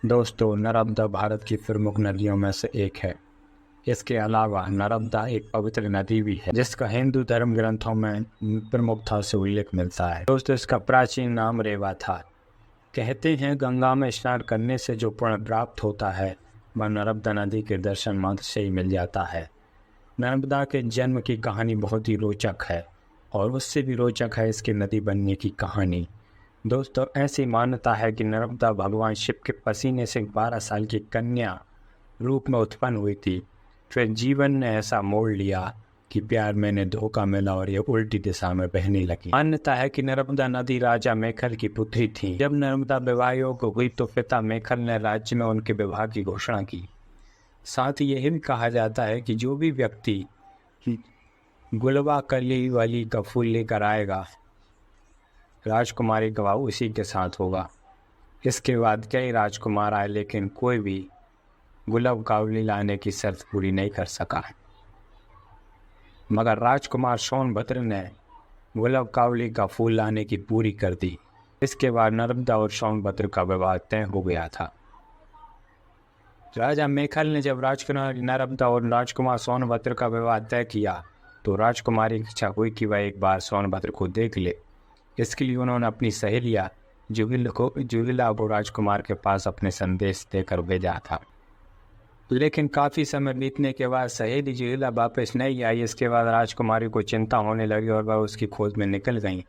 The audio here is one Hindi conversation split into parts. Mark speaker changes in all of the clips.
Speaker 1: दोस्तों, नर्मदा भारत की प्रमुख नदियों में से एक है। इसके अलावा नर्मदा एक पवित्र नदी भी है जिसका हिंदू धर्म ग्रंथों में प्रमुखता से उल्लेख मिलता है। दोस्तों, इसका प्राचीन नाम रेवा था। कहते हैं गंगा में स्नान करने से जो पुण्य प्राप्त होता है वह नर्मदा नदी के दर्शन मात्र से ही मिल जाता है। नर्मदा के जन्म की कहानी बहुत ही रोचक है और उससे भी रोचक है इसकी नदी बनने की कहानी। दोस्तों, ऐसी मान्यता है कि नर्मदा भगवान शिव के पसीने से 12 साल की कन्या रूप में उत्पन्न हुई थी। फिर जीवन ने ऐसा मोड़ लिया कि प्यार में ने धोखा मिला और ये उल्टी दिशा में बहने लगी। मान्यता है कि नर्मदा नदी राजा मेखल की पुत्री थी। जब नर्मदा विवाह योग्य हुई तो पिता मेखल ने राज्य में उनके विवाह की घोषणा की। साथ ही यह भी कहा जाता है कि जो भी व्यक्ति गुलवा कली वाली का फूल लेकर आएगा राजकुमारी का विवाह उसी के साथ होगा। इसके बाद कई राजकुमार आए लेकिन कोई भी गुलाब कावली लाने की शर्त पूरी नहीं कर सका, मगर राजकुमार सोनभद्र ने गुलाब कावली का फूल लाने की पूरी कर दी। इसके बाद नर्मदा और सोनभद्र का विवाह तय हो गया था। राजा मेखल ने जब राजकुमारी नर्मदा और राजकुमार सोनभद्र का विवाह तय किया तो राजकुमारी की इच्छा हुई कि वह एक बार सोनभद्र को देख ले। इसके लिए उन्होंने अपनी सहेलियाँ जुहिला को राजकुमार के पास अपने संदेश देकर भेजा था। लेकिन काफ़ी समय बीतने के बाद सहेली जुहिला वापस नहीं आई। इसके बाद राजकुमारी को चिंता होने लगी और वह उसकी खोज में निकल गई।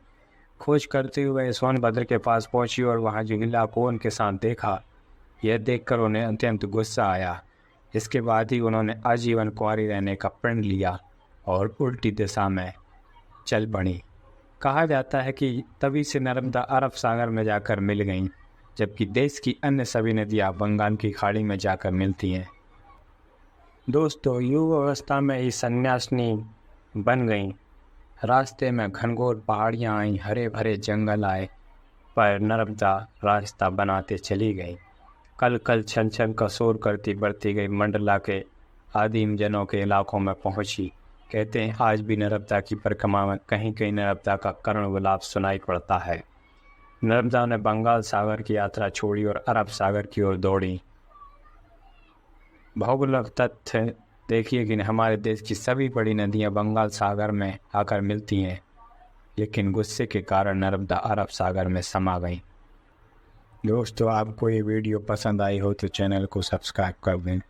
Speaker 1: खोज करते हुए सोनभद्र के पास पहुंची और वहां जुहिला को उनके साथ देखा। यह देखकर उन्हें अत्यंत गुस्सा आया। इसके बाद ही उन्होंने आजीवन कुंवारी रहने का प्रण लिया और उल्टी दिशा में चल पड़ी। कहा जाता है कि तभी से नर्मदा अरब सागर में जाकर मिल गईं, जबकि देश की अन्य सभी नदियां बंगाल की खाड़ी में जाकर मिलती हैं। दोस्तों, युवा अवस्था में ही सन्यासिनी बन गईं। रास्ते में घनघोर पहाड़ियां आईं, हरे भरे जंगल आए, पर नर्मदा रास्ता बनाते चली गई। कल कल छन छन का शोर करती बढ़ती गई, मंडला के आदिम जनों के इलाकों में पहुंची। कहते हैं आज भी नर्मदा की परिक्रमा में कहीं कहीं नर्मदा का करुण विलाप सुनाई पड़ता है। नर्मदा ने बंगाल सागर की यात्रा छोड़ी और अरब सागर की ओर दौड़ी। भौगोलिक तथ्य देखिए कि हमारे देश की सभी बड़ी नदियां बंगाल सागर में आकर मिलती हैं, लेकिन गुस्से के कारण नर्मदा अरब सागर में समा गई। दोस्तों, आपको ये वीडियो पसंद आई हो तो चैनल को सब्सक्राइब कर दें।